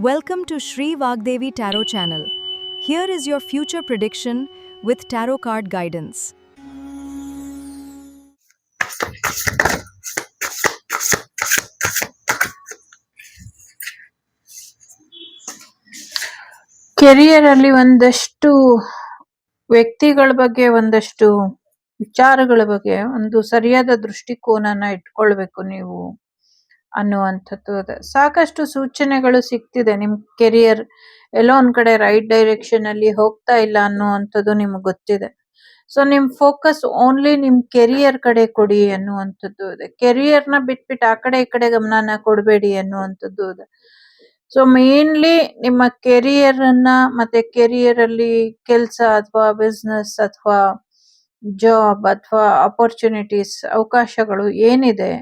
Welcome to Shri Vagdevi Tarot channel. Here is your future prediction with tarot card guidance. Career ಅಲ್ಲಿ ಒಂದಷ್ಟು ವ್ಯಕ್ತಿಗಳ ಬಗ್ಗೆ, ಒಂದಷ್ಟು ವಿಚಾರಗಳ ಬಗ್ಗೆ ಒಂದು ಸರಿಯಾದ ದೃಷ್ಟಿಕೋನನ ಇಟ್ಕೊಳ್ಬೇಕು ನೀವು ಅನ್ನುವಂಥದ್ದು ಅದೇ. ಸಾಕಷ್ಟು ಸೂಚನೆಗಳು ಸಿಗ್ತಿದೆ. ನಿಮ್ ಕೆರಿಯರ್ ಎಲ್ಲೋ ಒಂದ್ ಕಡೆ ರೈಟ್ ಡೈರೆಕ್ಷನ್ ಅಲ್ಲಿ ಹೋಗ್ತಾ ಇಲ್ಲ ಅನ್ನುವಂಥದ್ದು ನಿಮ್ಗೆ ಗೊತ್ತಿದೆ. ಸೊ ನಿಮ್ ಫೋಕಸ್ ಓನ್ಲಿ ನಿಮ್ ಕೆರಿಯರ್ ಕಡೆ ಕೊಡಿ ಅನ್ನುವಂಥದ್ದು ಇದೆ. ಕೆರಿಯರ್ನ ಬಿಟ್ಬಿಟ್ಟು ಆ ಕಡೆ ಈ ಕಡೆ ಗಮನನ ಕೊಡಬೇಡಿ ಅನ್ನುವಂಥದ್ದು ಇದೆ. ಸೊ ಮೇನ್ಲಿ ನಿಮ್ಮ ಕೆರಿಯರ್ ಅನ್ನ ಮತ್ತೆ ಕೆರಿಯರ್ ಅಲ್ಲಿ ಕೆಲಸ ಅಥವಾ ಬಿಸ್ನೆಸ್ ಅಥವಾ ಜಾಬ್ ಅಥವಾ ಅಪರ್ಚುನಿಟೀಸ್ ಅವಕಾಶಗಳು ಏನಿದೆ,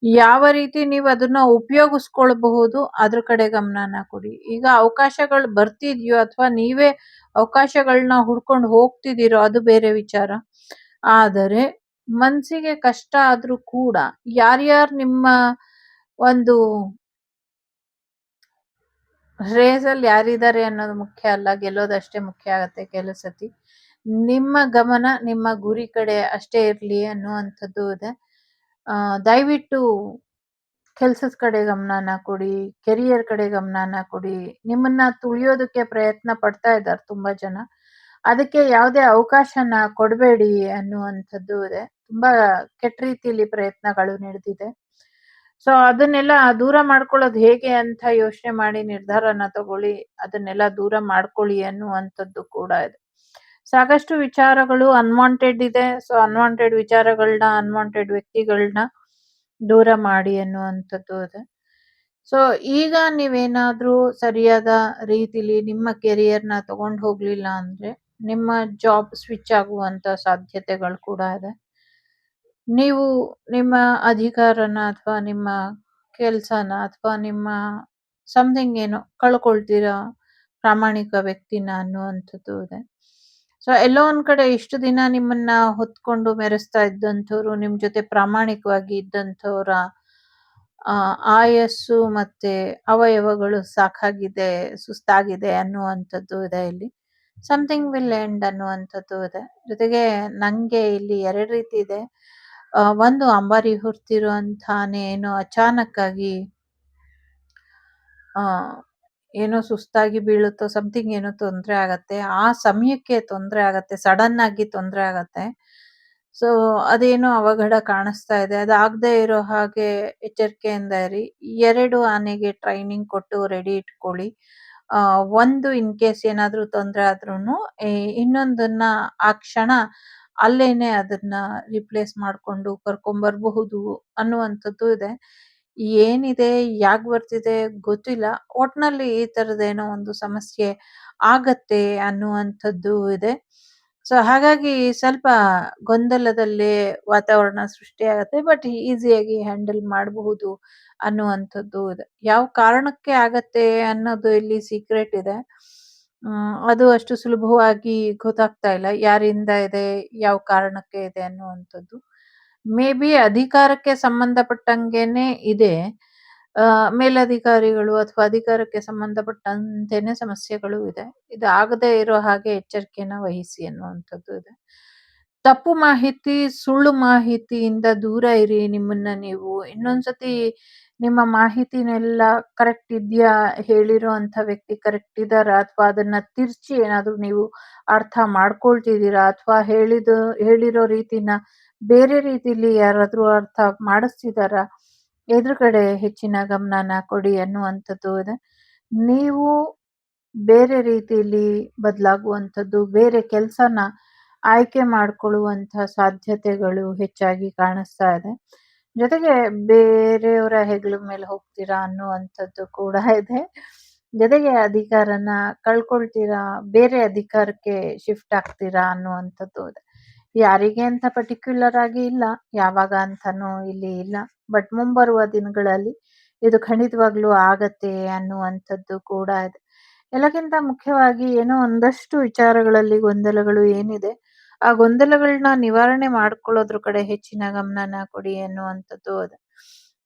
ಯಾವ ರೀತಿ ನೀವು ಅದನ್ನ ಉಪಯೋಗಿಸ್ಕೊಳ್ಬಹುದು ಅದ್ರ ಕಡೆ ಗಮನನ ಕೊಡಿ. ಈಗ ಅವಕಾಶಗಳು ಬರ್ತಿದ್ಯೋ ಅಥವಾ ನೀವೇ ಅವಕಾಶಗಳನ್ನ ಹುಡ್ಕೊಂಡು ಹೋಗ್ತಿದ್ದೀರೋ ಅದು ಬೇರೆ ವಿಚಾರ. ಆದರೆ ಮನ್ಸಿಗೆ ಕಷ್ಟ ಆದ್ರೂ ಕೂಡ ಯಾರ್ಯಾರು ನಿಮ್ಮ ಒಂದು ರೇಸಲ್ಲಿ ಯಾರಿದ್ದಾರೆ ಅನ್ನೋದು ಮುಖ್ಯ ಅಲ್ಲ, ಗೆಲ್ಲೋದಷ್ಟೇ ಮುಖ್ಯ ಆಗತ್ತೆ ಕೆಲವು ಸತಿ. ನಿಮ್ಮ ಗಮನ ನಿಮ್ಮ ಗುರಿ ಕಡೆ ಅಷ್ಟೇ ಇರ್ಲಿ ಅನ್ನುವಂಥದ್ದು ಇದೆ. ದಯವಿಟ್ಟು ಕೆಲ್ಸದ ಕಡೆ ಗಮನನ ಕೊಡಿ, ಕೆರಿಯರ್ ಕಡೆ ಗಮನನ ಕೊಡಿ. ನಿಮ್ಮನ್ನ ತುಳಿಯೋದಕ್ಕೆ ಪ್ರಯತ್ನ ಪಡ್ತಾ ಇದ್ದಾರೆ ತುಂಬಾ ಜನ, ಅದಕ್ಕೆ ಯಾವುದೇ ಅವಕಾಶನ ಕೊಡಬೇಡಿ ಅನ್ನುವಂಥದ್ದು ಇದೆ. ತುಂಬಾ ಕೆಟ್ಟ ರೀತಿಯಲ್ಲಿ ಪ್ರಯತ್ನಗಳು ನಡೆದಿದೆ. ಸೊ ಅದನ್ನೆಲ್ಲ ದೂರ ಮಾಡ್ಕೊಳ್ಳೋದು ಹೇಗೆ ಅಂತ ಯೋಚನೆ ಮಾಡಿ ನಿರ್ಧಾರನ ತಗೊಳ್ಳಿ. ಅದನ್ನೆಲ್ಲ ದೂರ ಮಾಡ್ಕೊಳ್ಳಿ ಅನ್ನುವಂಥದ್ದು ಕೂಡ ಇದೆ. ಸಾಕಷ್ಟು ವಿಚಾರಗಳು ಅನ್ವಾಂಟೆಡ್ ಇದೆ. ಸೊ ಅನ್ವಾಂಟೆಡ್ ವಿಚಾರಗಳನ್ನ, ಅನ್ವಾಂಟೆಡ್ ವ್ಯಕ್ತಿಗಳನ್ನ ದೂರ ಮಾಡಿ ಅನ್ನುವಂಥದ್ದು ಇದೆ. ಸೊ ಈಗ ನೀವೇನಾದ್ರೂ ಸರಿಯಾದ ರೀತಿಲಿ ನಿಮ್ಮ ಕೆರಿಯರ್ನ ತಗೊಂಡು ಹೋಗ್ಲಿಲ್ಲ ಅಂದ್ರೆ ನಿಮ್ಮ ಜಾಬ್ ಸ್ವಿಚ್ ಆಗುವಂತ ಸಾಧ್ಯತೆಗಳು ಕೂಡ ಇದೆ. ನೀವು ನಿಮ್ಮ ಅಧಿಕಾರನ ಅಥವಾ ನಿಮ್ಮ ಕೆಲ್ಸನ ಅಥವಾ ನಿಮ್ಮ ಸಮಥಿಂಗ್ ಏನೋ ಕಳ್ಕೊಳ್ತೀರಾ, ಪ್ರಾಮಾಣಿಕ ವ್ಯಕ್ತಿನ ಅನ್ನುವಂಥದ್ದು ಇದೆ. ಸೊ ಎಲ್ಲೋ ಒಂದ್ ಕಡೆ ಇಷ್ಟು ದಿನ ನಿಮ್ಮನ್ನ ಹೊತ್ಕೊಂಡು ಮೆರೆಸ್ತಾ ಇದ್ದಂಥವ್ರು, ನಿಮ್ ಜೊತೆ ಪ್ರಾಮಾಣಿಕವಾಗಿ ಇದ್ದಂಥವ್ರ ಆಯಸ್ಸು ಮತ್ತೆ ಅವಯವಗಳು ಸಾಕಾಗಿದೆ, ಸುಸ್ತಾಗಿದೆ ಅನ್ನುವಂಥದ್ದು ಇದೆ. ಇಲ್ಲಿ ಸಮಥಿಂಗ್ ವಿಲ್ ಎಂಡ್ ಅನ್ನುವಂಥದ್ದು ಇದೆ. ಜೊತೆಗೆ ನಂಗೆ ಇಲ್ಲಿ ಎರಡು ರೀತಿ ಇದೆ. ಒಂದು ಅಂಬಾರಿ ಹೊರ್ತಿರುವಂತಾನೆ ಏನೋ ಅಚಾನಕ್ ಆಗಿ ಏನೋ ಸುಸ್ತಾಗಿ ಬೀಳುತ್ತೋ, ಸಮಥಿಂಗ್ ಏನೋ ತೊಂದರೆ ಆಗತ್ತೆ, ಆ ಸಮಯಕ್ಕೆ ತೊಂದರೆ ಆಗತ್ತೆ, ಸಡನ್ ಆಗಿ ತೊಂದರೆ ಆಗತ್ತೆ. ಸೊ ಅದೇನೋ ಅವಘಡ ಕಾಣಿಸ್ತಾ ಇದೆ. ಅದಾಗದೆ ಇರೋ ಹಾಗೆ ಎಚ್ಚರಿಕೆಯಿಂದ ಇರಿ. 2 ಆನೆಗೆ ಟ್ರೈನಿಂಗ್ ಕೊಟ್ಟು ರೆಡಿ ಇಟ್ಕೊಳ್ಳಿ. ಒಂದು ಇನ್ ಕೇಸ್ ಏನಾದ್ರೂ ತೊಂದರೆ ಆದ್ರೂನು ಇನ್ನೊಂದನ್ನ ಆ ಕ್ಷಣ ಅಲ್ಲೇನೆ ಅದನ್ನ ರಿಪ್ಲೇಸ್ ಮಾಡ್ಕೊಂಡು ಕರ್ಕೊಂಬರ್ಬಹುದು ಅನ್ನುವಂಥದ್ದು ಇದೆ. ಏನಿದೆ, ಯಾಕ್ ಬರ್ತಿದೆ ಗೊತ್ತಿಲ್ಲ. ಒಟ್ನಲ್ಲಿ ಈ ತರದೇನೋ ಒಂದು ಸಮಸ್ಯೆ ಆಗತ್ತೆ ಅನ್ನುವಂಥದ್ದು ಇದೆ. ಸೊ ಹಾಗಾಗಿ ಸ್ವಲ್ಪ ಗೊಂದಲದಲ್ಲೇ ವಾತಾವರಣ ಸೃಷ್ಟಿಯಾಗತ್ತೆ. ಬಟ್ ಈಸಿಯಾಗಿ ಹ್ಯಾಂಡಲ್ ಮಾಡಬಹುದು ಅನ್ನುವಂಥದ್ದು ಇದೆ. ಯಾವ ಕಾರಣಕ್ಕೆ ಆಗತ್ತೆ ಅನ್ನೋದು ಇಲ್ಲಿ ಸೀಕ್ರೆಟ್ ಇದೆ. ಅದು ಅಷ್ಟು ಸುಲಭವಾಗಿ ಗೊತ್ತಾಗ್ತಾ ಇಲ್ಲ. ಯಾರಿಂದ ಇದೆ, ಯಾವ ಕಾರಣಕ್ಕೆ ಇದೆ ಅನ್ನುವಂಥದ್ದು. ಮೇ ಬಿ ಅಧಿಕಾರಕ್ಕೆ ಸಂಬಂಧಪಟ್ಟಂಗೆನೆ ಇದೆ. ಮೇಲಧಿಕಾರಿಗಳು ಅಥವಾ ಅಧಿಕಾರಕ್ಕೆ ಸಂಬಂಧಪಟ್ಟಂತೆನೆ ಸಮಸ್ಯೆಗಳು ಇದೆ. ಇದು ಆಗದೆ ಇರೋ ಹಾಗೆ ಎಚ್ಚರಿಕೆನ ವಹಿಸಿ ಅನ್ನುವಂಥದ್ದು ಇದೆ. ತಪ್ಪು ಮಾಹಿತಿ, ಸುಳ್ಳು ಮಾಹಿತಿಯಿಂದ ದೂರ ಇರಿ. ನಿಮ್ಮನ್ನ ನೀವು ಇನ್ನೊಂದ್ಸತಿ ನಿಮ್ಮ ಮಾಹಿತಿನೆಲ್ಲ ಕರೆಕ್ಟ್ ಇದ್ಯಾ, ಹೇಳಿರೋ ಅಂತ ವ್ಯಕ್ತಿ ಕರೆಕ್ಟ್ ಇದಾರ ಅಥವಾ ಅದನ್ನ ತಿರ್ಚಿ ಏನಾದ್ರೂ ನೀವು ಅರ್ಥ ಮಾಡ್ಕೊಳ್ತಿದ್ದೀರಾ ಅಥವಾ ಹೇಳಿರೋ ರೀತಿನ ಬೇರೆ ರೀತಿಲಿ ಯಾರಾದ್ರೂ ಅರ್ಥ ಮಾಡಿಸ್ತಿದಾರ, ಎದುರುಗಡೆ ಹೆಚ್ಚಿನ ಗಮನನ ಕೊಡಿ ಅನ್ನುವಂಥದ್ದು ಇದೆ. ನೀವು ಬೇರೆ ರೀತಿಯಲ್ಲಿ ಬದಲಾಗುವಂಥದ್ದು, ಬೇರೆ ಕೆಲಸನ ಆಯ್ಕೆ ಮಾಡ್ಕೊಳ್ಳುವಂಥ ಸಾಧ್ಯತೆಗಳು ಹೆಚ್ಚಾಗಿ ಕಾಣಿಸ್ತಾ ಇದೆ. ಜೊತೆಗೆ ಬೇರೆಯವರ ಹೆಗಲ ಮೇಲೆ ಹೋಗ್ತೀರಾ ಅನ್ನುವಂಥದ್ದು ಕೂಡ ಇದೆ. ಜೊತೆಗೆ ಅಧಿಕಾರನ ಕಳ್ಕೊಳ್ತೀರಾ, ಬೇರೆ ಅಧಿಕಾರಕ್ಕೆ ಶಿಫ್ಟ್ ಆಗ್ತೀರಾ ಅನ್ನುವಂಥದ್ದು ಇದೆ. ಯಾರಿಗೆ ಅಂತ ಪರ್ಟಿಕ್ಯುಲರ್ ಆಗಿ ಇಲ್ಲ, ಯಾವಾಗ ಅಂತಾನೂ ಇಲ್ಲಿ ಇಲ್ಲ. ಬಟ್ ಮುಂಬರುವ ದಿನಗಳಲ್ಲಿ ಇದು ಖಂಡಿತವಾಗ್ಲೂ ಆಗತ್ತೆ ಅನ್ನುವಂಥದ್ದು ಕೂಡ ಇದೆ. ಎಲ್ಲಕ್ಕಿಂತ ಮುಖ್ಯವಾಗಿ ಏನೋ ಒಂದಷ್ಟು ವಿಚಾರಗಳಲ್ಲಿ ಗೊಂದಲಗಳು ಏನಿದೆ, ಆ ಗೊಂದಲಗಳನ್ನ ನಿವಾರಣೆ ಮಾಡ್ಕೊಳ್ಳೋದ್ರ ಕಡೆ ಹೆಚ್ಚಿನ ಗಮನನ ಕೊಡಿ ಅನ್ನುವಂಥದ್ದು ಇದೆ.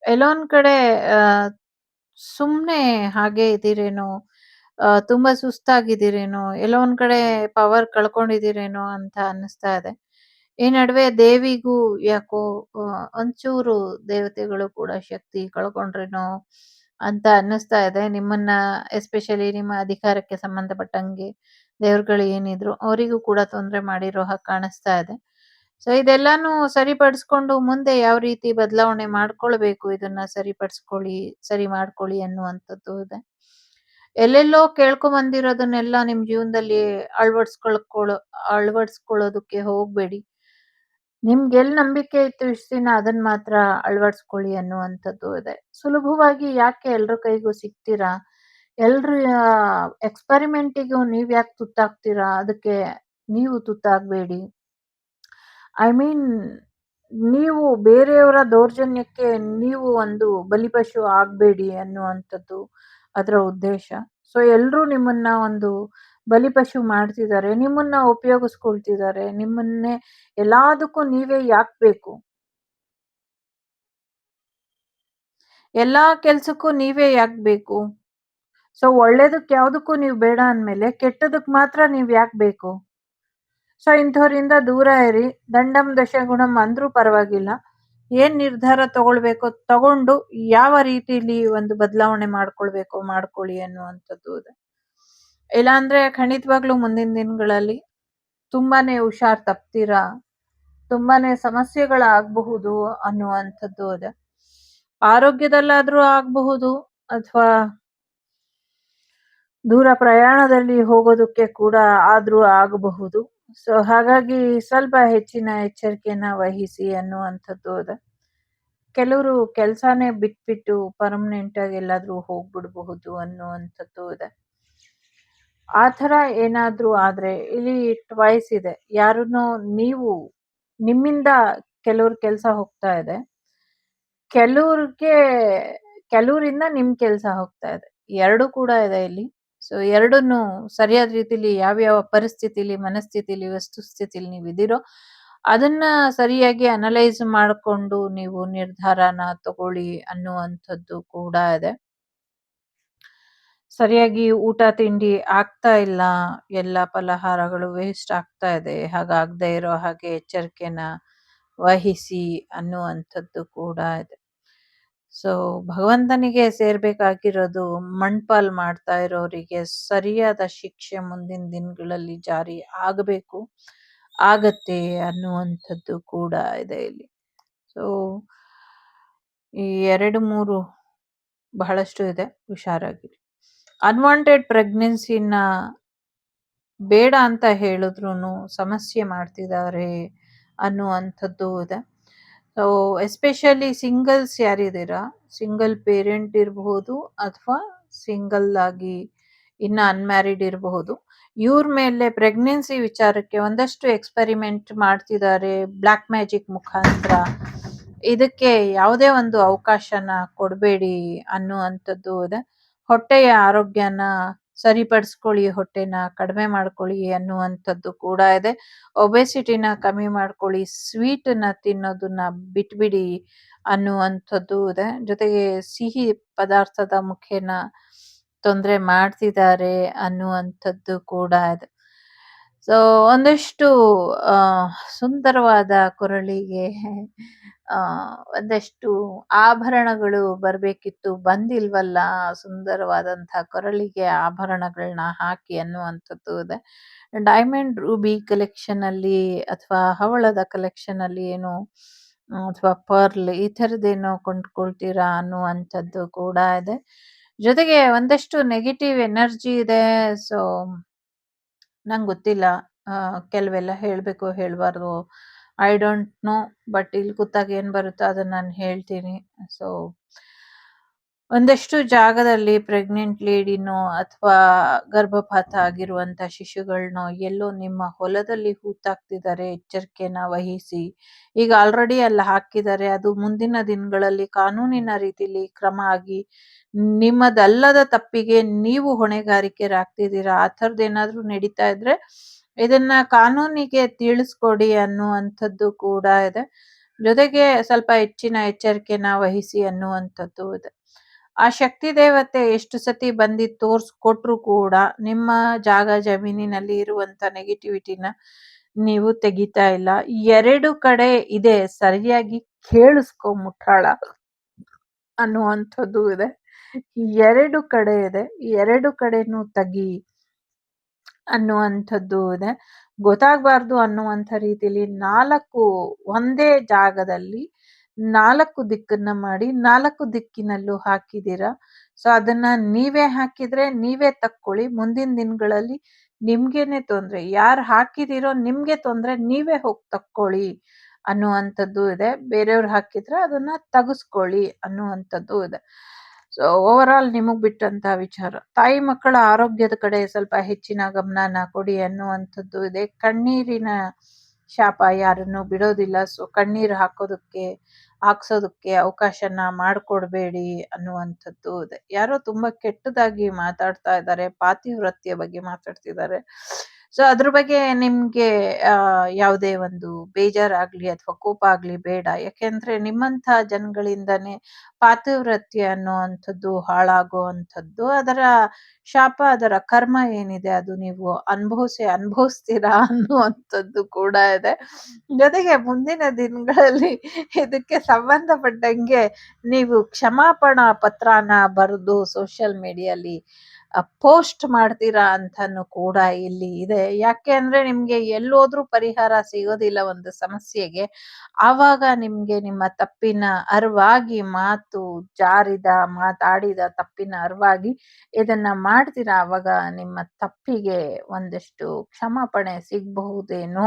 ಎಲ್ಲೊಂದ್ ಕಡೆ ಸುಮ್ನೆ ಹಾಗೆ ಇದ್ದೀರೇನೋ, ತುಂಬಾ ಸುಸ್ತಾಗಿದ್ದೀರೇನೋ, ಎಲ್ಲೋ ಒಂದ್ ಕಡೆ ಪವರ್ ಕಳ್ಕೊಂಡಿದ್ದೀರೇನೋ ಅಂತ ಅನ್ನಿಸ್ತಾ ಇದೆ. ಈ ನಡುವೆ ದೇವಿಗೂ ಯಾಕೋ ಒಂಚೂರು ದೇವತೆಗಳು ಕೂಡ ಶಕ್ತಿ ಕಳ್ಕೊಂಡ್ರೇನೋ ಅಂತ ಅನ್ನಿಸ್ತಾ ಇದೆ. ನಿಮ್ಮನ್ನ ಎಸ್ಪೆಷಲಿ ನಿಮ್ಮ ಅಧಿಕಾರಕ್ಕೆ ಸಂಬಂಧಪಟ್ಟಂಗೆ ದೇವ್ರುಗಳು ಏನಿದ್ರು ಅವರಿಗೂ ಕೂಡ ತೊಂದ್ರೆ ಮಾಡಿರೋ ಹಾಗೆ ಕಾಣಿಸ್ತಾ ಇದೆ. ಸೊ ಇದೆಲ್ಲಾನು ಸರಿಪಡಿಸ್ಕೊಂಡು ಮುಂದೆ ಯಾವ ರೀತಿ ಬದಲಾವಣೆ ಮಾಡ್ಕೊಳ್ಬೇಕು, ಇದನ್ನ ಸರಿ ಮಾಡ್ಕೊಳ್ಳಿ ಅನ್ನುವಂಥದ್ದು ಇದೆ. ಎಲ್ಲೆಲ್ಲೋ ಕೇಳ್ಕೊಂಬಂದಿರೋದನ್ನೆಲ್ಲ ನಿಮ್ ಜೀವನದಲ್ಲಿ ಅಳವಡಿಸ್ಕೊಳ್ಳೋದಕ್ಕೆ ಹೋಗ್ಬೇಡಿ. ನಿಮ್ಗೆಲ್ ನಂಬಿಕೆ ಇತ್ತು ಇಷ್ಟ್ ದಿನ ಅದನ್ನ ಮಾತ್ರ ಅಳವಡಿಸ್ಕೊಳ್ಳಿ ಅನ್ನುವಂಥದ್ದು ಇದೆ. ಸುಲಭವಾಗಿ ಯಾಕೆ ಎಲ್ರ ಕೈಗೂ ಸಿಗ್ತೀರಾ? ಎಲ್ರ ಎಕ್ಸ್ಪೆರಿಮೆಂಟಿಗೂ ನೀವ್ಯಾಕೆ ತುತ್ತಾಗ್ತೀರಾ? ಅದಕ್ಕೆ ನೀವು ತುತ್ತಾಗ್ಬೇಡಿ. ಐ ಮೀನ್ ನೀವು ಬೇರೆಯವರ ದೌರ್ಜನ್ಯಕ್ಕೆ ನೀವು ಒಂದು ಬಲಿಪಶು ಆಗ್ಬೇಡಿ ಅನ್ನುವಂಥದ್ದು ಅದರ ಉದ್ದೇಶ. ಸೊ ಎಲ್ರೂ ನಿಮ್ಮನ್ನ ಒಂದು ಬಲಿಪಶು ಮಾಡ್ತಿದ್ದಾರೆ, ನಿಮ್ಮನ್ನ ಉಪಯೋಗಿಸ್ಕೊಳ್ತಿದ್ದಾರೆ, ನಿಮ್ಮನ್ನೇ ಎಲ್ಲದಕ್ಕೂ ನೀವೇ ಯಾಕ್ ಬೇಕು? ಎಲ್ಲಾ ಕೆಲ್ಸಕ್ಕೂ ನೀವೇ ಯಾಕ್ ಬೇಕು? ಸೊ ಒಳ್ಳೇದಕ್ ಯಾವ್ದಕ್ಕೂ ನೀವು ಬೇಡ ಅಂದ್ಮೇಲೆ ಕೆಟ್ಟದಕ್ ಮಾತ್ರ ನೀವ್ ಯಾಕ್ ಬೇಕು? ಸೊ ಇಂಥವ್ರಿಂದ ದೂರ ಇರಿ. ದಂಡಂ ದಶಗುಣಂ ಅಂದ್ರೂ ಪರವಾಗಿಲ್ಲ. ಏನ್ ನಿರ್ಧಾರ ತಗೊಳ್ಬೇಕೋ ತಗೊಂಡು ಯಾವ ರೀತಿಲಿ ಒಂದು ಬದಲಾವಣೆ ಮಾಡ್ಕೊಳ್ಬೇಕೋ ಮಾಡ್ಕೊಳ್ಳಿ ಅನ್ನುವಂಥದ್ದು ಇದೆ. ಇಲ್ಲಾಂದ್ರೆ ಖಂಡಿತವಾಗ್ಲೂ ಮುಂದಿನ ದಿನಗಳಲ್ಲಿ ತುಂಬಾನೇ ಹುಷಾರ್ ತಪ್ತೀರಾ, ತುಂಬಾನೇ ಸಮಸ್ಯೆಗಳಾಗಬಹುದು ಅನ್ನುವಂಥದ್ದು ಇದೆ. ಆರೋಗ್ಯದಲ್ಲಾದ್ರೂ ಆಗಬಹುದು, ಅಥವಾ ದೂರ ಪ್ರಯಾಣದಲ್ಲಿ ಹೋಗೋದಕ್ಕೆ ಕೂಡ ಆದ್ರೂ ಆಗಬಹುದು. ಸೊ ಹಾಗಾಗಿ ಸ್ವಲ್ಪ ಹೆಚ್ಚಿನ ಎಚ್ಚರಿಕೆಯನ್ನ ವಹಿಸಿ ಅನ್ನುವಂಥದ್ದು ಇದೆ. ಕೆಲವರು ಕೆಲ್ಸಾನೇ ಬಿಟ್ಬಿಟ್ಟು ಪರ್ಮನೆಂಟ್ ಆಗಿ ಎಲ್ಲಾದ್ರೂ ಹೋಗ್ಬಿಡ್ಬಹುದು ಅನ್ನುವಂಥದ್ದು ಇದೆ. ಆ ಥರ ಏನಾದ್ರೂ ಆದ್ರೆ ಇಲ್ಲಿ ಟ್ವೈಸ್ ಇದೆ. ಯಾರನ್ನೋ ನೀವು ನಿಮ್ಮಿಂದ ಕೆಲವ್ರ ಕೆಲ್ಸ ಹೋಗ್ತಾ ಇದೆ, ಕೆಲವ್ರಿಗೆ ಕೆಲವರಿಂದ ನಿಮ್ ಕೆಲ್ಸ ಹೋಗ್ತಾ ಇದೆ. ಎರಡು ಕೂಡ ಇದೆ ಇಲ್ಲಿ. ಸೊ ಎರಡನ್ನು ಸರಿಯಾದ ರೀತಿಲಿ ಯಾವ್ಯಾವ ಪರಿಸ್ಥಿತಿಲಿ, ಮನಸ್ಥಿತಿಲಿ, ವಸ್ತುಸ್ಥಿತಿಲಿ ನೀವಿದ್ದೀರೋ ಅದನ್ನ ಸರಿಯಾಗಿ ಅನಲೈಸ್ ಮಾಡ್ಕೊಂಡು ನೀವು ನಿರ್ಧಾರನ ತಗೊಳ್ಳಿ ಅನ್ನುವಂಥದ್ದು ಕೂಡ ಇದೆ. ಸರಿಯಾಗಿ ಊಟ ತಿಂಡಿ ಆಗ್ತಾ ಇಲ್ಲ, ಎಲ್ಲ ಫಲಹಾರಗಳು ವೇಸ್ಟ್ ಆಗ್ತಾ ಇದೆ, ಹಾಗಾಗದೆ ಇರೋ ಹಾಗೆ ಎಚ್ಚರಿಕೆನ ವಹಿಸಿ ಅನ್ನುವಂಥದ್ದು ಕೂಡ ಇದೆ. ಸೊ ಭಗವಂತನಿಗೆ ಸೇರ್ಬೇಕಾಗಿರೋದು ಮಣ್ಪಾಲ್ ಮಾಡ್ತಾ ಇರೋರಿಗೆ ಸರಿಯಾದ ಶಿಕ್ಷೆ ಮುಂದಿನ ದಿನಗಳಲ್ಲಿ ಜಾರಿ ಆಗಬೇಕು, ಆಗತ್ತೆ ಅನ್ನುವಂಥದ್ದು ಕೂಡ ಇದೆ ಇಲ್ಲಿ. ಸೊ ಈ 2-3 ಬಹಳಷ್ಟು ಇದೆ, ಹುಷಾರಾಗಿರಿ. ಅನ್ವಾಂಟೆಡ್ ಪ್ರೆಗ್ನೆನ್ಸಿನ ಬೇಡ ಅಂತ ಹೇಳಿದ್ರೂ ಸಮಸ್ಯೆ ಮಾಡ್ತಿದ್ದಾರೆ ಅನ್ನುವಂಥದ್ದು ಇದೆ. ಸೊ ಎಸ್ಪೆಷಲಿ ಸಿಂಗಲ್ಸ್ ಯಾರಿದ್ದೀರಾ, ಸಿಂಗಲ್ ಪೇರೆಂಟ್ ಇರಬಹುದು ಅಥವಾ ಸಿಂಗಲ್ ಆಗಿ ಇನ್ನ ಅನ್ಮ್ಯಾರಿಡ್ ಇರಬಹುದು, ಇವ್ರ ಮೇಲೆ ಪ್ರೆಗ್ನೆನ್ಸಿ ವಿಚಾರಕ್ಕೆ ಒಂದಷ್ಟು ಎಕ್ಸ್ಪೆರಿಮೆಂಟ್ ಮಾಡ್ತಿದ್ದಾರೆ ಬ್ಲ್ಯಾಕ್ ಮ್ಯಾಜಿಕ್ ಮುಖಾಂತರ. ಇದಕ್ಕೆ ಯಾವುದೇ ಒಂದು ಅವಕಾಶನ ಕೊಡಬೇಡಿ ಅನ್ನುವಂಥದ್ದು ಇದೆ. ಹೊಟ್ಟೆಯ ಆರೋಗ್ಯನ ಸರಿಪಡಿಸ್ಕೊಳ್ಳಿ, ಹೊಟ್ಟೆನ ಕಡಿಮೆ ಮಾಡ್ಕೊಳ್ಳಿ ಅನ್ನುವಂಥದ್ದು ಕೂಡ ಇದೆ. ಒಬೆಸಿಟಿನ ಕಮ್ಮಿ ಮಾಡ್ಕೊಳ್ಳಿ, ಸ್ವೀಟನ್ನ ತಿನ್ನೋದನ್ನ ಬಿಟ್ಬಿಡಿ ಅನ್ನುವಂಥದ್ದು ಇದೆ. ಜೊತೆಗೆ ಸಿಹಿ ಪದಾರ್ಥದ ಮುಖೇನ ತೊಂದರೆ ಮಾಡ್ತಿದ್ದಾರೆ ಅನ್ನುವಂಥದ್ದು ಕೂಡ ಇದೆ. ಸೊ ಒಂದಷ್ಟು ಸುಂದರವಾದ ಕೊರಳಿಗೆ ಒಂದಷ್ಟು ಆಭರಣಗಳು ಬರ್ಬೇಕಿತ್ತು, ಬಂದಿಲ್ವಲ್ಲ, ಸುಂದರವಾದಂತಹ ಕೊರಳಿಗೆ ಆಭರಣಗಳನ್ನ ಹಾಕಿ ಅನ್ನುವಂಥದ್ದು ಇದೆ. ಡೈಮಂಡ್ ರೂಬಿ ಕಲೆಕ್ಷನ್ ಅಲ್ಲಿ ಅಥವಾ ಹವಳದ ಕಲೆಕ್ಷನ್ ಅಲ್ಲಿ ಏನು ಅಥವಾ ಪರ್ಲ್ ಈ ಥರದ್ದೇನೋ ಕೊಂಡ್ಕೊಳ್ತೀರಾ ಅನ್ನುವಂಥದ್ದು ಕೂಡ ಇದೆ. ಜೊತೆಗೆ ಒಂದಷ್ಟು ನೆಗೆಟಿವ್ ಎನರ್ಜಿ ಇದೆ. ಸೊ ನಂಗೆ ಗೊತ್ತಿಲ್ಲ, ಕೆಲವೆಲ್ಲ ಹೇಳಬೇಕು ಹೇಳಬಾರ್ದು, ಐ ಡೋಂಟ್ ನೋ. ಬಟ್ ಇಲ್ಲಿ ಕೂತಾಗ ಏನು ಬರುತ್ತೋ ಅದನ್ನು ನಾನು ಹೇಳ್ತೀನಿ. ಸೊ ಒಂದಷ್ಟು ಜಾಗದಲ್ಲಿ ಪ್ರೆಗ್ನೆಂಟ್ ಲೇಡಿನೋ ಅಥವಾ ಗರ್ಭಪಾತ ಆಗಿರುವಂಥ ಶಿಶುಗಳನ್ನೋ ಎಲ್ಲೋ ನಿಮ್ಮ ಹೊಲದಲ್ಲಿ ಹೂತಾಕ್ತಿದ್ದಾರೆ, ಎಚ್ಚರಿಕೆನ ವಹಿಸಿ. ಈಗ ಆಲ್ರೆಡಿ ಅಲ್ಲಿ ಹಾಕಿದ್ದಾರೆ, ಅದು ಮುಂದಿನ ದಿನಗಳಲ್ಲಿ ಕಾನೂನಿನ ರೀತಿಲಿ ಕ್ರಮ ಆಗಿ ನಿಮ್ಮದಲ್ಲದ ತಪ್ಪಿಗೆ ನೀವು ಹೊಣೆಗಾರಿಕೆರಾಗ್ತಿದ್ದೀರಾ. ಆ ಥರದ್ದೇನಾದ್ರೂ ನಡೀತಾ ಇದ್ರೆ ಇದನ್ನ ಕಾನೂನಿಗೆ ತಿಳಿಸ್ಕೊಡಿ ಅನ್ನುವಂಥದ್ದು ಕೂಡ ಇದೆ. ಜೊತೆಗೆ ಸ್ವಲ್ಪ ಹೆಚ್ಚಿನ ಎಚ್ಚರಿಕೆನ ವಹಿಸಿ ಅನ್ನುವಂಥದ್ದು ಇದೆ. ಆ ಶಕ್ತಿ ದೇವತೆ ಎಷ್ಟು ಸತಿ ಬಂದು ತೋರ್ಸ್ಕೊಟ್ರು ಕೂಡ ನಿಮ್ಮ ಜಾಗ ಜಮೀನಿನಲ್ಲಿ ಇರುವಂತ ನೆಗೆಟಿವಿಟಿನ ನೀವು ತೆಗಿತಾ ಇಲ್ಲ. ಎರಡು ಕಡೆ ಇದೆ, ಸರಿಯಾಗಿ ಕೇಳಿಸ್ಕೊ ಮುಠಾಳ ಅನ್ನುವಂಥದ್ದು ಇದೆ. ಎರಡು ಕಡೆ ಇದೆ, ಎರಡು ಕಡೆನೂ ತೆಗಿ ಅನ್ನುವಂಥದ್ದು ಇದೆ. ಗೊತ್ತಾಗಬಾರ್ದು ಅನ್ನುವಂಥ ರೀತಿಯಲ್ಲಿ 4 ಒಂದೇ ಜಾಗದಲ್ಲಿ 4 ದಿಕ್ಕನ್ನ ಮಾಡಿ 4 ದಿಕ್ಕಿನಲ್ಲೂ ಹಾಕಿದ್ದೀರಾ. ಸೊ ಅದನ್ನ ನೀವೇ ಹಾಕಿದ್ರೆ ನೀವೇ ತಕ್ಕೊಳ್ಳಿ. ಮುಂದಿನ ದಿನಗಳಲ್ಲಿ ನಿಮ್ಗೇನೆ ತೊಂದ್ರೆ. ಯಾರು ಹಾಕಿದಿರೋ ನಿಮ್ಗೆ ತೊಂದ್ರೆ, ನೀವೇ ಹೋಗಿ ತಕ್ಕೊಳ್ಳಿ ಅನ್ನುವಂಥದ್ದು ಇದೆ. ಬೇರೆಯವ್ರು ಹಾಕಿದ್ರೆ ಅದನ್ನ ತೆಗೆಸ್ಕೊಳ್ಳಿ ಅನ್ನುವಂಥದ್ದು ಇದೆ. ಸೊ ಓವರ್ ಆಲ್ ನಿಮಗ್ ಬಿಟ್ಟಂತ ವಿಚಾರ. ತಾಯಿ ಮಕ್ಕಳ ಆರೋಗ್ಯದ ಕಡೆ ಸ್ವಲ್ಪ ಹೆಚ್ಚಿನ ಗಮನನ ಕೊಡಿ ಅನ್ನುವಂಥದ್ದು ಇದೆ. ಕಣ್ಣೀರಿನ ಶಾಪ ಯಾರನ್ನು ಬಿಡೋದಿಲ್ಲ. ಸೊ ಕಣ್ಣೀರು ಹಾಕ್ಸೋದಕ್ಕೆ ಅವಕಾಶನ ಮಾಡ್ಕೊಡ್ಬೇಡಿ ಅನ್ನುವಂಥದ್ದು ಇದೆ. ಯಾರೋ ತುಂಬಾ ಕೆಟ್ಟದಾಗಿ ಮಾತಾಡ್ತಾ ಇದ್ದಾರೆ, ಪಾತಿವ್ರತ್ಯ ಬಗ್ಗೆ ಮಾತಾಡ್ತಿದ್ದಾರೆ. ಸೊ ಅದ್ರ ಬಗ್ಗೆ ನಿಮ್ಗೆ ಯಾವುದೇ ಒಂದು ಬೇಜಾರಾಗ್ಲಿ ಅಥವಾ ಕೋಪ ಆಗ್ಲಿ ಬೇಡ. ಯಾಕೆಂದ್ರೆ ನಿಮ್ಮಂಥ ಜನಗಳಿಂದಾನೇ ಪಾತಿವ್ರತ್ಯ ಅನ್ನುವಂಥದ್ದು ಹಾಳಾಗುವಂಥದ್ದು. ಅದರ ಶಾಪ, ಅದರ ಕರ್ಮ ಏನಿದೆ ಅದು ನೀವು ಅನುಭವಿಸ್ತೀರಾ ಅನ್ನುವಂಥದ್ದು ಕೂಡ ಇದೆ. ಜೊತೆಗೆ ಮುಂದಿನ ದಿನಗಳಲ್ಲಿ ಇದಕ್ಕೆ ಸಂಬಂಧಪಟ್ಟಂಗೆ ನೀವು ಕ್ಷಮಾಪಣಾ ಪತ್ರನ ಬರೆದು ಸೋಷಿಯಲ್ ಮೀಡಿಯಲ್ಲಿ ಪೋಸ್ಟ್ ಮಾಡ್ತೀರಾ ಅಂತಾನು ಕೂಡ ಇಲ್ಲಿ ಇದೆ. ಯಾಕೆ ಅಂದ್ರೆ ನಿಮ್ಗೆ ಎಲ್ಲೋದ್ರೂ ಪರಿಹಾರ ಸಿಗೋದಿಲ್ಲ ಒಂದು ಸಮಸ್ಯೆಗೆ. ಆವಾಗ ನಿಮ್ಗೆ ನಿಮ್ಮ ತಪ್ಪಿನ ಅರಿವಾಗಿ ಮಾತಾಡಿದ ತಪ್ಪಿನ ಅರಿವಾಗಿ ಇದನ್ನ ಮಾಡ್ತೀರಾ. ಆವಾಗ ನಿಮ್ಮ ತಪ್ಪಿಗೆ ಒಂದಷ್ಟು ಕ್ಷಮಾಪಣೆ ಸಿಗಬಹುದೇನೋ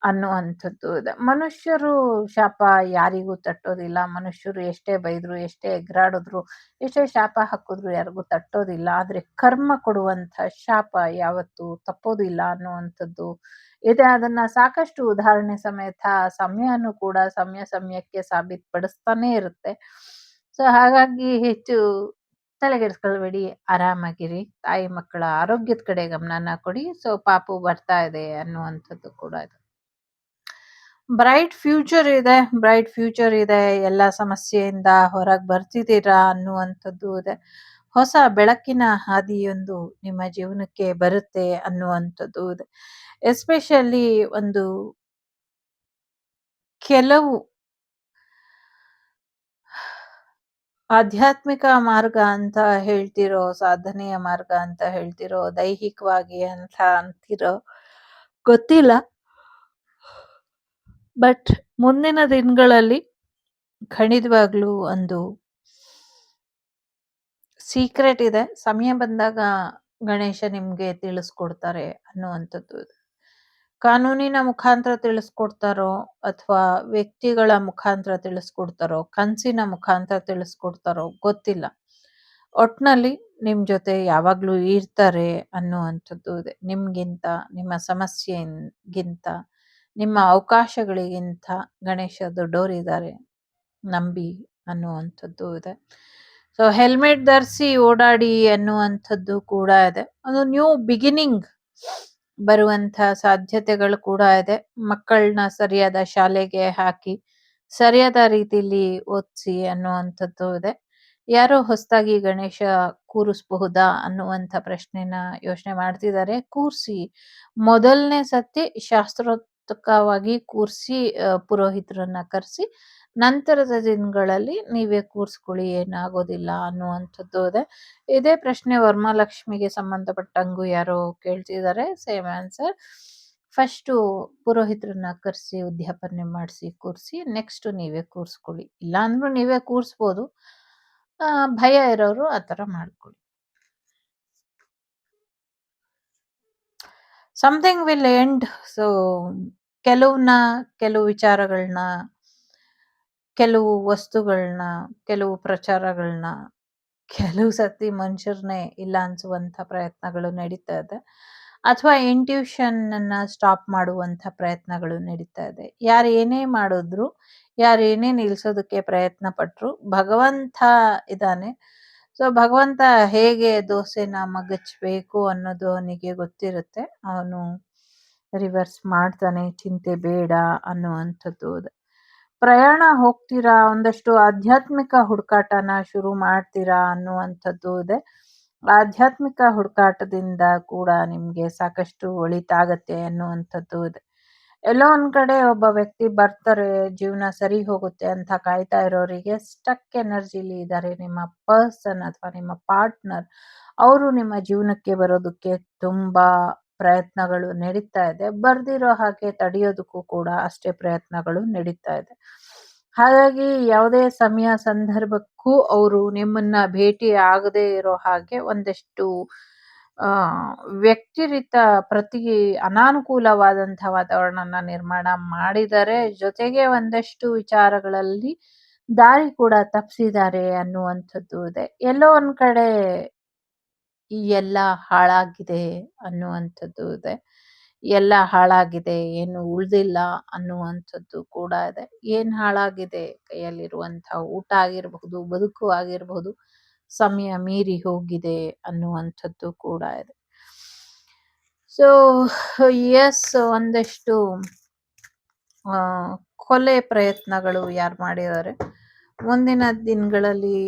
ಅನ್ನುವಂಥದ್ದು ಇದೆ. ಮನುಷ್ಯರು ಶಾಪ ಯಾರಿಗೂ ತಟ್ಟೋದಿಲ್ಲ. ಮನುಷ್ಯರು ಎಷ್ಟೇ ಬೈದ್ರು, ಎಷ್ಟೇ ಎಗರಾಡಿದ್ರು, ಎಷ್ಟೇ ಶಾಪ ಹಾಕಿದ್ರು ಯಾರಿಗೂ ತಟ್ಟೋದಿಲ್ಲ. ಆದ್ರೆ ಕರ್ಮ ಕೊಡುವಂಥ ಶಾಪ ಯಾವತ್ತೂ ತಪ್ಪೋದಿಲ್ಲ ಅನ್ನುವಂಥದ್ದು ಇದೆ. ಅದನ್ನ ಸಾಕಷ್ಟು ಉದಾಹರಣೆ ಸಮೇತ ಸಮಯನೂ ಕೂಡ ಸಮಯಕ್ಕೆ ಸಾಬೀತುಪಡಿಸ್ತಾನೆ ಇರುತ್ತೆ. ಸೊ ಹಾಗಾಗಿ ಹೆಚ್ಚು ತಲೆಗೆಡಿಸ್ಕೊಳ್ಬೇಡಿ, ಆರಾಮಾಗಿರಿ. ತಾಯಿ ಮಕ್ಕಳ ಆರೋಗ್ಯದ ಕಡೆ ಗಮನನ ಕೊಡಿ. ಸೊ ಪಾಪು ಬರ್ತಾ ಇದೆ ಅನ್ನುವಂಥದ್ದು ಕೂಡ ಇದೆ. ಬ್ರೈಟ್ ಫ್ಯೂಚರ್ ಇದೆ. ಎಲ್ಲ ಸಮಸ್ಯೆಯಿಂದ ಹೊರಗೆ ಬರ್ತಿದ್ದೀರಾ ಅನ್ನುವಂಥದ್ದು ಇದೆ. ಹೊಸ ಬೆಳಕಿನ ಹಾದಿಯೊಂದು ನಿಮ್ಮ ಜೀವನಕ್ಕೆ ಬರುತ್ತೆ ಅನ್ನುವಂಥದ್ದು ಇದೆ. ಎಸ್ಪೆಷಲಿ ಒಂದು ಕೆಲವು ಆಧ್ಯಾತ್ಮಿಕ ಮಾರ್ಗ ಅಂತ ಹೇಳ್ತಿರೋ, ಸಾಧನೆಯ ಮಾರ್ಗ ಅಂತ ಹೇಳ್ತಿರೋ, ದೈಹಿಕವಾಗಿ ಅಂತ ಅಂತಿರೋ ಗೊತ್ತಿಲ್ಲ. ಬಟ್ ಮುಂದಿನ ದಿನಗಳಲ್ಲಿ ಖಂಡಿತವಾಗ್ಲೂ ಒಂದು ಸೀಕ್ರೆಟ್ ಇದೆ. ಸಮಯ ಬಂದಾಗ ಗಣೇಶ ನಿಮ್ಗೆ ತಿಳಿಸ್ಕೊಡ್ತಾರೆ ಅನ್ನುವಂಥದ್ದು ಇದೆ. ಕಾನೂನಿನ ಮುಖಾಂತರ ತಿಳಿಸ್ಕೊಡ್ತಾರೋ ಅಥವಾ ವ್ಯಕ್ತಿಗಳ ಮುಖಾಂತರ ತಿಳಿಸ್ಕೊಡ್ತಾರೋ, ಕನಸಿನ ಮುಖಾಂತರ ತಿಳಿಸ್ಕೊಡ್ತಾರೋ ಗೊತ್ತಿಲ್ಲ. ಒಟ್ನಲ್ಲಿ ನಿಮ್ ಜೊತೆ ಯಾವಾಗ್ಲೂ ಇರ್ತಾರೆ ಅನ್ನುವಂಥದ್ದು ಇದೆ. ನಿಮ್ಗಿಂತ, ನಿಮ್ಮ ಸಮಸ್ಯೆಗಿಂತ, ನಿಮ್ಮ ಅವಕಾಶಗಳಿಗಿಂತ ಗಣೇಶ ದೊಡ್ಡವರಿದ್ದಾರೆ, ನಂಬಿ ಅನ್ನುವಂಥದ್ದು ಇದೆ. ಸೊ ಹೆಲ್ಮೆಟ್ ಧರಿಸಿ ಓಡಾಡಿ ಅನ್ನುವಂಥದ್ದು ಕೂಡ ಇದೆ. ಅದು ನ್ಯೂ ಬಿಗಿನಿಂಗ್ ಬರುವಂಥ ಸಾಧ್ಯತೆಗಳು ಕೂಡ ಇದೆ. ಮಕ್ಕಳನ್ನ ಸರಿಯಾದ ಶಾಲೆಗೆ ಹಾಕಿ ಸರಿಯಾದ ರೀತಿಯಲ್ಲಿ ಓದಿಸಿ ಅನ್ನುವಂಥದ್ದು ಇದೆ. ಯಾರೋ ಹೊಸದಾಗಿ ಗಣೇಶ ಕೂರಿಸಬಹುದಾ ಅನ್ನುವಂಥ ಪ್ರಶ್ನೆನ ಯೋಚನೆ ಮಾಡ್ತಿದ್ದಾರೆ. ಕೂರಿಸಿ, ಮೊದಲನೇ ಸತಿ ಶಾಸ್ತ್ರೋಕ್ತವಾಗಿ ಕೂರಿಸಿ ಪುರೋಹಿತರನ್ನ ಕರೆಸಿ ನಂತರದ ದಿನಗಳಲ್ಲಿ ನೀವೇ ಕೂರಿಸ್ಕೊಳ್ಳಿ, ಏನಾಗೋದಿಲ್ಲ ಅನ್ನುವಂಥದ್ದು ಇದೆ. ಇದೇ ಪ್ರಶ್ನೆ ವರಮಹಾಲಕ್ಷ್ಮಿಗೆ ಸಂಬಂಧಪಟ್ಟಂಗೂ ಯಾರೋ ಕೇಳ್ತಿದ್ದಾರೆ. Same answer. ಫಸ್ಟು ಪುರೋಹಿತರನ್ನ ಕರೆಸಿ ಉದ್ಯಾಪನೆ ಮಾಡಿಸಿ ಕೂರಿಸಿ, ನೆಕ್ಸ್ಟ್ ನೀವೇ ಕೂರಿಸ್ಕೊಳ್ಳಿ. ಇಲ್ಲ ಅಂದ್ರೂ ನೀವೇ ಕೂರಿಸ್ಬೋದು. ಭಯ ಇರೋರು ಆ ಥರ ಮಾಡ್ಕೊಳ್ಳಿ. Something will end. ಸೊ ಕೆಲವು ವಿಚಾರಗಳನ್ನ, ಕೆಲವು ವಸ್ತುಗಳನ್ನ, ಕೆಲವು ಪ್ರಚಾರಗಳನ್ನ, ಕೆಲವು ಸತಿ ಮನುಷ್ಯರನ್ನೇ ಇಲ್ಲ ಅನ್ಸುವಂಥ ಪ್ರಯತ್ನಗಳು ನಡೀತಾ ಇದೆ. ಅಥವಾ ಇಂಟ್ಯೂಷನ್ ಅನ್ನ ಸ್ಟಾಪ್ ಮಾಡುವಂಥ ಪ್ರಯತ್ನಗಳು ನಡೀತಾ ಇದೆ. ಯಾರು ಏನೇ ಮಾಡಿದ್ರು, ಯಾರು ಏನೇ ನಿಲ್ಸೋದಕ್ಕೆ ಪ್ರಯತ್ನ ಪಟ್ರು, ಭಗವಂತ ಇದ್ದಾನೆ. ಸೊ ಭಗವಂತ ಹೇಗೆ ದೋಸೆನ ಮಗಚ್ಬೇಕು ಅನ್ನೋದು ಅವನಿಗೆ ಗೊತ್ತಿರುತ್ತೆ. ಅವನು ರಿವರ್ಸ್ ಮಾಡ್ತಾನೆ, ಚಿಂತೆ ಬೇಡ ಅನ್ನುವಂಥದ್ದು. ಪ್ರಯಾಣ ಹೋಗ್ತೀರಾ, ಒಂದಷ್ಟು ಆಧ್ಯಾತ್ಮಿಕ ಹುಡುಕಾಟನ ಶುರು ಮಾಡ್ತೀರಾ ಅನ್ನುವಂಥದ್ದು ಇದೆ. ಆಧ್ಯಾತ್ಮಿಕ ಹುಡುಕಾಟದಿಂದ ಕೂಡ ನಿಮ್ಗೆ ಸಾಕಷ್ಟು ಒಳಿತಾಗತ್ತೆ ಅನ್ನುವಂಥದ್ದು ಇದೆ. ಎಲ್ಲೋ ಒಂದ್ ಕಡೆ ಒಬ್ಬ ವ್ಯಕ್ತಿ ಬರ್ತಾರೆ, ಜೀವನ ಸರಿ ಹೋಗುತ್ತೆ ಅಂತ ಕಾಯ್ತಾ ಇರೋರಿಗೆ ಸ್ಟಕ್ ಎನರ್ಜಿಲಿ ಇದ್ದಾರೆ ನಿಮ್ಮ ಪರ್ಸನ್ ಅಥವಾ ನಿಮ್ಮ ಪಾರ್ಟ್ನರ್. ಅವರು ನಿಮ್ಮ ಜೀವನಕ್ಕೆ ಬರೋದಕ್ಕೆ ತುಂಬಾ ಪ್ರಯತ್ನಗಳು ನಡೀತಾ ಇದೆ. ಬರ್ದಿರೋ ಹಾಗೆ ತಡೆಯೋದಕ್ಕೂ ಕೂಡ ಅಷ್ಟೇ ಪ್ರಯತ್ನಗಳು ನಡೀತಾ ಇದೆ. ಹಾಗಾಗಿ ಯಾವುದೇ ಸಮಯ ಸಂದರ್ಭಕ್ಕೂ ಅವರು ನಿಮ್ಮನ್ನ ಭೇಟಿ ಆಗದೆ ಇರೋ ಹಾಗೆ ಒಂದಷ್ಟು ಆ ವ್ಯಕ್ತಿರಿತ ಪ್ರತಿ ಅನಾನುಕೂಲವಾದಂತಹ ವಾತಾವರಣನ ನಿರ್ಮಾಣ ಮಾಡಿದ್ದಾರೆ. ಜೊತೆಗೆ ಒಂದಷ್ಟು ವಿಚಾರಗಳಲ್ಲಿ ದಾರಿ ಕೂಡ ತಪ್ಪಿಸಿದ್ದಾರೆ ಅನ್ನುವಂಥದ್ದು ಇದೆ. ಎಲ್ಲೋ ಒಂದ್ ಕಡೆ ಈ ಎಲ್ಲ ಹಾಳಾಗಿದೆ ಅನ್ನುವಂಥದ್ದು ಇದೆ. ಎಲ್ಲ ಹಾಳಾಗಿದೆ, ಏನು ಉಳ್ದಿಲ್ಲ ಅನ್ನುವಂಥದ್ದು ಕೂಡ ಇದೆ. ಏನ್ ಹಾಳಾಗಿದೆ? ಕೈಯಲ್ಲಿರುವಂಥ ಊಟ ಆಗಿರಬಹುದು, ಬದುಕು ಆಗಿರಬಹುದು, ಸಮಯ ಮೀರಿ ಹೋಗಿದೆ ಅನ್ನುವಂಥದ್ದು ಕೂಡ ಇದೆ. ಸೊ ಎಸ್, ಒಂದಷ್ಟು ಕೊಲೆ ಪ್ರಯತ್ನಗಳು ಯಾರು ಮಾಡಿದ್ದಾರೆ, ಮುಂದಿನ ದಿನಗಳಲ್ಲಿ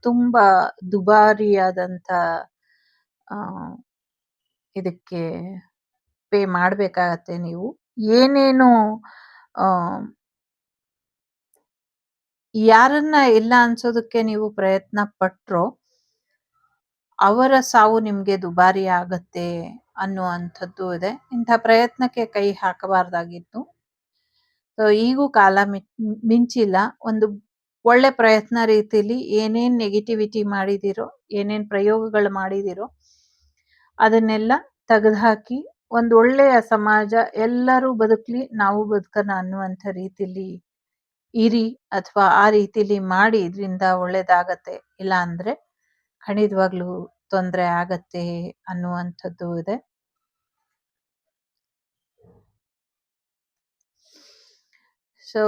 ತುಂಬಾ ದುಬಾರಿಯಾದಂಥ ಇದಕ್ಕೆ ಪೇ ಮಾಡಬೇಕಾಗತ್ತೆ ನೀವು. ಏನೇನು ಯಾರನ್ನ ಇಲ್ಲ ಅನ್ಸೋದಕ್ಕೆ ನೀವು ಪ್ರಯತ್ನ ಪಟ್ರೋ ಅವರ ಸಾವು ನಿಮ್ಗೆ ದುಬಾರಿ ಆಗತ್ತೆ ಅನ್ನುವಂಥದ್ದು ಇದೆ. ಇಂಥ ಪ್ರಯತ್ನಕ್ಕೆ ಕೈ ಹಾಕಬಾರ್ದಾಗಿತ್ತು. ಸೊ ಈಗೂ ಕಾಲ ಮಿಂಚಿಲ್ಲ. ಒಂದು ಒಳ್ಳೆ ಪ್ರಯತ್ನ ರೀತಿಲಿ ಏನೇನ್ ನೆಗೆಟಿವಿಟಿ ಮಾಡಿದಿರೋ, ಏನೇನ್ ಪ್ರಯೋಗಗಳು ಮಾಡಿದಿರೋ ಅದನ್ನೆಲ್ಲ ತೆಗೆದುಹಾಕಿ ಒಂದು ಒಳ್ಳೆಯ ಸಮಾಜ, ಎಲ್ಲರೂ ಬದುಕ್ಲಿ ನಾವು ಬದುಕನ ಅನ್ನುವಂಥ ರೀತಿಲಿ ಇರಿ, ಅಥವಾ ಆ ರೀತಿಲಿ ಮಾಡಿ. ಇದರಿಂದ ಒಳ್ಳೇದಾಗತ್ತೆ. ಇಲ್ಲ ಅಂದ್ರೆ ಖಂಡಿತವಾಗ್ಲೂ ತೊಂದರೆ ಆಗತ್ತೆ ಅನ್ನುವಂಥದ್ದು ಇದೆ. ಸೊ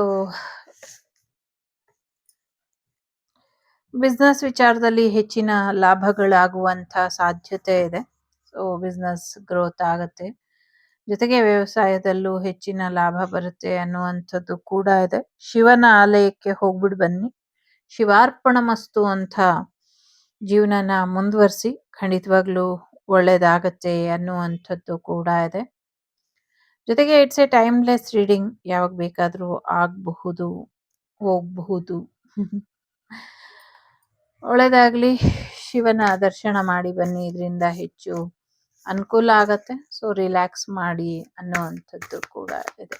ಬಿಸ್ನೆಸ್ ವಿಚಾರದಲ್ಲಿ ಹೆಚ್ಚಿನ ಲಾಭಗಳಾಗುವಂಥ ಸಾಧ್ಯತೆ ಇದೆ. ಸೊ ಬಿಸ್ನೆಸ್ ಗ್ರೋತ್ ಆಗತ್ತೆ. ಜೊತೆಗೆ ವ್ಯವಸಾಯದಲ್ಲೂ ಹೆಚ್ಚಿನ ಲಾಭ ಬರುತ್ತೆ ಅನ್ನುವಂಥದ್ದು ಕೂಡ ಇದೆ. ಶಿವನ ಆಲಯಕ್ಕೆ ಹೋಗ್ಬಿಟ್ಟು ಬನ್ನಿ, ಶಿವಾರ್ಪಣಮಸ್ತು ಅಂತ ಜೀವನನ ಮುಂದುವರಿಸಿ, ಖಂಡಿತವಾಗ್ಲೂ ಒಳ್ಳೇದಾಗತ್ತೆ ಅನ್ನುವಂಥದ್ದು ಕೂಡ ಇದೆ. ಜೊತೆಗೆ ಇಟ್ಸ್ ಎ ಟೈಮ್ಲೆಸ್ ರೀಡಿಂಗ್. ಯಾವಾಗ ಬೇಕಾದರೂ ಆಗಬಹುದು, ಹೋಗಬಹುದು. ಒಳ್ಳೇದಾಗ್ಲಿ. ಶಿವನ ದರ್ಶನ ಮಾಡಿ ಬನ್ನಿ, ಇದರಿಂದ ಹೆಚ್ಚು ಅನುಕೂಲ ಆಗತ್ತೆ. ಸೊ ರಿಲ್ಯಾಕ್ಸ್ ಮಾಡಿ ಅನ್ನುವಂಥದ್ದು ಕೂಡ ಇದೆ.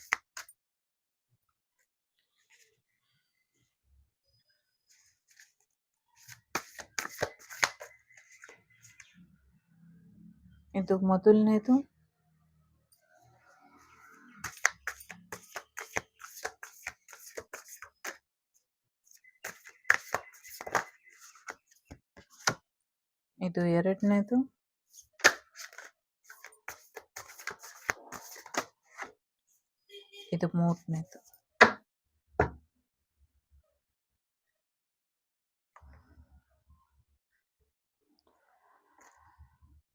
ಇದು ಮೊದಲನೇದು. ಇದು ಎರಡನೇದು. ಇದು ಮೂರನೇದು.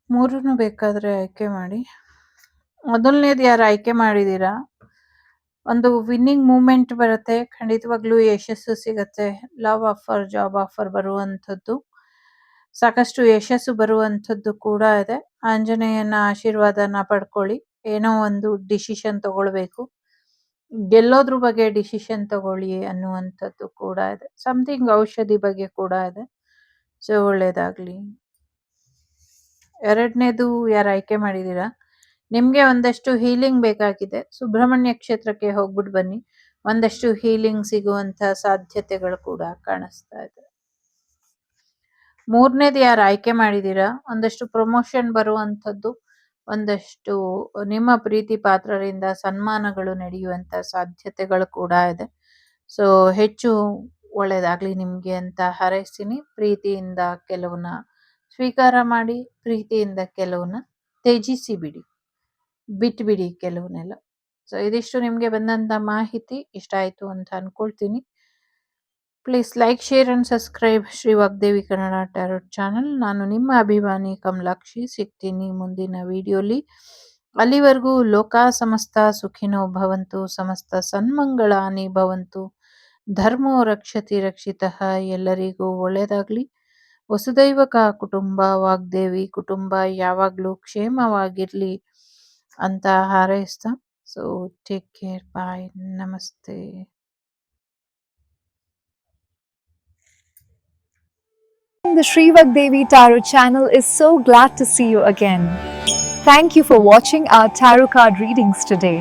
ಮೂರನ್ನು ಬೇಕಾದ್ರೆ ಆಯ್ಕೆ ಮಾಡಿ. ಮೊದಲನೇದು ಯಾರು ಆಯ್ಕೆ ಮಾಡಿದೀರಾ, ಒಂದು ವಿನ್ನಿಂಗ್ ಮೂಮೆಂಟ್ ಬರುತ್ತೆ, ಖಂಡಿತವಾಗ್ಲೂ ಯಶಸ್ಸು ಸಿಗತ್ತೆ. ಲವ್ ಆಫರ್, ಜಾಬ್ ಆಫರ್ ಬರುವಂಥದ್ದು, ಸಾಕಷ್ಟು ಯಶಸ್ಸು ಬರುವಂಥದ್ದು ಕೂಡ ಇದೆ. ಆಂಜನೇಯನ ಆಶೀರ್ವಾದನ ಪಡ್ಕೊಳ್ಳಿ. ಏನೋ ಒಂದು ಡಿಸಿಷನ್ ತಗೊಳ್ಬೇಕು, ಗೆಲ್ಲೋದ್ರ ಬಗ್ಗೆ ಡಿಸಿಷನ್ ತಗೊಳ್ಳಿ ಅನ್ನುವಂಥದ್ದು ಕೂಡ ಇದೆ. ಸಮಥಿಂಗ್ ಔಷಧಿ ಬಗ್ಗೆ ಕೂಡ ಇದೆ. ಸೊ ಒಳ್ಳೇದಾಗ್ಲಿ. ಎರಡನೇದು ಯಾರು ಆಯ್ಕೆ ಮಾಡಿದೀರಾ, ನಿಮ್ಗೆ ಒಂದಷ್ಟು ಹೀಲಿಂಗ್ ಬೇಕಾಗಿದೆ, ಸುಬ್ರಹ್ಮಣ್ಯ ಕ್ಷೇತ್ರಕ್ಕೆ ಹೋಗ್ಬಿಟ್ಟು ಬನ್ನಿ. ಒಂದಷ್ಟು ಹೀಲಿಂಗ್ ಸಿಗುವಂತ ಸಾಧ್ಯತೆಗಳು ಕೂಡ ಕಾಣಿಸ್ತಾ ಇದೆ. ಮೂರನೇದು ಯಾರು ಆಯ್ಕೆ ಮಾಡಿದೀರಾ, ಒಂದಷ್ಟು ಪ್ರಮೋಷನ್ ಬರುವಂಥದ್ದು, ಒಂದಷ್ಟು ನಿಮ್ಮ ಪ್ರೀತಿ ಪಾತ್ರರಿಂದ ಸನ್ಮಾನಗಳು ನಡೆಯುವಂತ ಸಾಧ್ಯತೆಗಳು ಕೂಡ ಇದೆ. ಸೊ ಹೆಚ್ಚು ಒಳ್ಳೇದಾಗ್ಲಿ ನಿಮ್ಗೆ ಅಂತ ಹಾರೈಸ್ತೀನಿ. ಪ್ರೀತಿಯಿಂದ ಕೆಲವನ್ನ ಸ್ವೀಕಾರ ಮಾಡಿ, ಪ್ರೀತಿಯಿಂದ ಕೆಲವನ್ನ ತ್ಯಜಿಸಿ ಬಿಡಿ, ಬಿಟ್ಬಿಡಿ ಕೆಲವನ್ನೆಲ್ಲ. ಸೊ ಇದಿಷ್ಟು ನಿಮ್ಗೆ ಬಂದಂತ ಮಾಹಿತಿ ಇಷ್ಟ ಆಯ್ತು ಅಂತ ಅನ್ಕೊಳ್ತೀನಿ. Please like, share and subscribe Shri Vagdevi Kannada tarot channel. ನಾನು ನಿಮ್ಮ ಅಭಿಮಾನಿ ಕಮಲಾಕ್ಷಿ. ಸಿಗ್ತೀನಿ ಮುಂದಿನ ವಿಡಿಯೋಲಿ. ಅಲ್ಲಿವರೆಗೂ ಲೋಕ ಸಮಸ್ತ ಸುಖಿನೋ ಭವಂತು, ಸಮಸ್ತ ಸನ್ಮಂಗಳಾನಿ ಭವಂತು. ಧರ್ಮೋ ರಕ್ಷತಿ ರಕ್ಷಿತಃ. ಎಲ್ಲರಿಗೂ ಒಳ್ಳೆಯದಾಗಲಿ. ವಸುದೈವಕ ಕುಟುಂಬ ವಾಗ್ದೇವಿ ಕುಟುಂಬ ಯಾವಾಗಲೂ ಕ್ಷೇಮವಾಗಿರಲಿ ಅಂತ ಹಾರೈಸ್ತಾ. ಸೊ ಟೇಕ್ ಕೇರ್, ಬಾಯ್, ನಮಸ್ತೆ. The Sri Vagdevi Tarot channel is so glad to see you again. Thank you for watching our tarot card readings today.